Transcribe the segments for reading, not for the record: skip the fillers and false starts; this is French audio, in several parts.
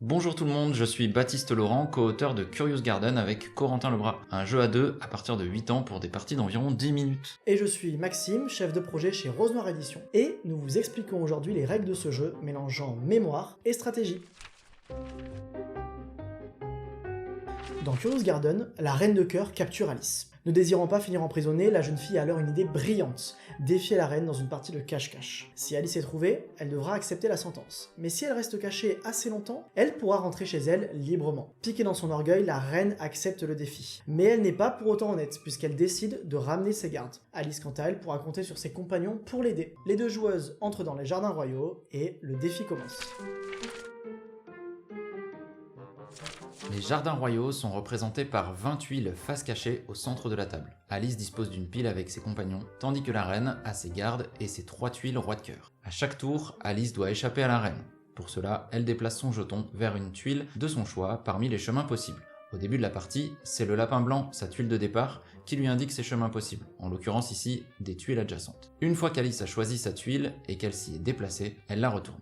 Bonjour tout le monde, je suis Baptiste Laurent, co-auteur de Curious Garden avec Corentin Lebras, un jeu à deux à partir de 8 ans pour des parties d'environ 10 minutes. Et je suis Maxime, chef de projet chez Rose Noire Édition. Et nous vous expliquons aujourd'hui les règles de ce jeu mélangeant mémoire et stratégie. Dans Curious Garden, la reine de cœur capture Alice. Ne désirant pas finir emprisonnée, la jeune fille a alors une idée brillante, défier la reine dans une partie de cache-cache. Si Alice est trouvée, elle devra accepter la sentence. Mais si elle reste cachée assez longtemps, elle pourra rentrer chez elle librement. Piquée dans son orgueil, la reine accepte le défi. Mais elle n'est pas pour autant honnête, puisqu'elle décide de ramener ses gardes. Alice, quant à elle, pourra compter sur ses compagnons pour l'aider. Les deux joueuses entrent dans les jardins royaux, et le défi commence. Les jardins royaux sont représentés par 20 tuiles face cachée au centre de la table. Alice dispose d'une pile avec ses compagnons, tandis que la reine a ses gardes et ses 3 tuiles roi de cœur. À chaque tour, Alice doit échapper à la reine. Pour cela, elle déplace son jeton vers une tuile de son choix parmi les chemins possibles. Au début de la partie, c'est le lapin blanc, sa tuile de départ, qui lui indique ses chemins possibles, en l'occurrence ici, des tuiles adjacentes. Une fois qu'Alice a choisi sa tuile et qu'elle s'y est déplacée, elle la retourne.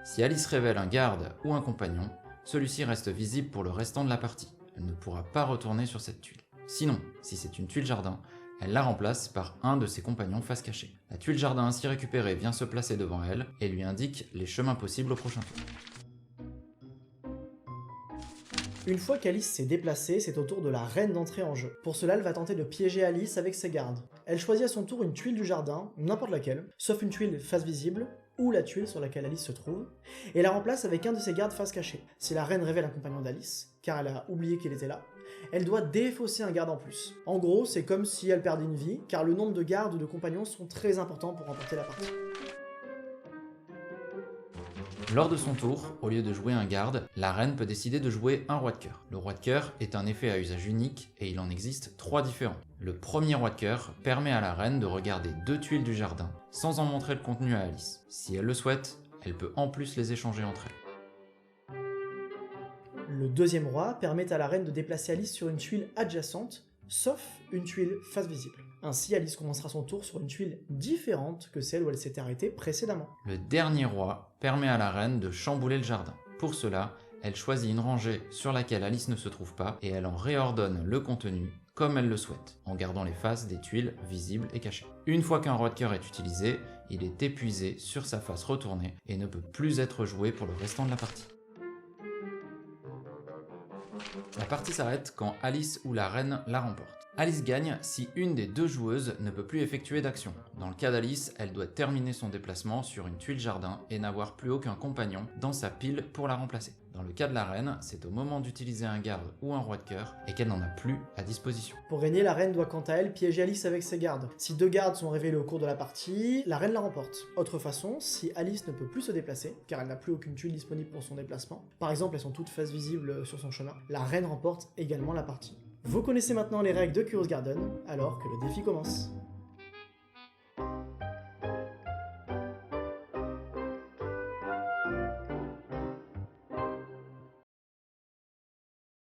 Si Alice révèle un garde ou un compagnon, celui-ci reste visible pour le restant de la partie. Elle ne pourra pas retourner sur cette tuile. Sinon, si c'est une tuile jardin, elle la remplace par un de ses compagnons face cachée. La tuile jardin ainsi récupérée vient se placer devant elle et lui indique les chemins possibles au prochain tour. Une fois qu'Alice s'est déplacée, c'est au tour de la reine d'entrer en jeu. Pour cela, elle va tenter de piéger Alice avec ses gardes. Elle choisit à son tour une tuile du jardin, n'importe laquelle, sauf une tuile face visible, ou la tuile sur laquelle Alice se trouve, et la remplace avec un de ses gardes face cachée. Si la reine révèle un compagnon d'Alice, car elle a oublié qu'il était là, elle doit défausser un garde en plus. En gros, c'est comme si elle perdait une vie, car le nombre de gardes ou de compagnons sont très importants pour remporter la partie. Lors de son tour, au lieu de jouer un garde, la reine peut décider de jouer un roi de cœur. Le roi de cœur est un effet à usage unique et il en existe 3 différents. Le premier roi de cœur permet à la reine de regarder 2 tuiles du jardin sans en montrer le contenu à Alice. Si elle le souhaite, elle peut en plus les échanger entre elles. Le deuxième roi permet à la reine de déplacer Alice sur une tuile adjacente, sauf une tuile face visible. Ainsi, Alice commencera son tour sur une tuile différente que celle où elle s'était arrêtée précédemment. Le dernier roi permet à la reine de chambouler le jardin. Pour cela, elle choisit une rangée sur laquelle Alice ne se trouve pas et elle en réordonne le contenu comme elle le souhaite, en gardant les faces des tuiles visibles et cachées. Une fois qu'un roi de cœur est utilisé, il est épuisé sur sa face retournée et ne peut plus être joué pour le restant de la partie. La partie s'arrête quand Alice ou la reine la remporte. Alice gagne si une des deux joueuses ne peut plus effectuer d'action. Dans le cas d'Alice, elle doit terminer son déplacement sur une tuile jardin et n'avoir plus aucun compagnon dans sa pile pour la remplacer. Dans le cas de la reine, c'est au moment d'utiliser un garde ou un roi de cœur et qu'elle n'en a plus à disposition. Pour gagner, la reine doit quant à elle piéger Alice avec ses gardes. Si 2 gardes sont révélés au cours de la partie, la reine la remporte. Autre façon, si Alice ne peut plus se déplacer, car elle n'a plus aucune tuile disponible pour son déplacement, par exemple elles sont toutes face visibles sur son chemin, la reine remporte également la partie. Vous connaissez maintenant les règles de Curious Garden, alors que le défi commence.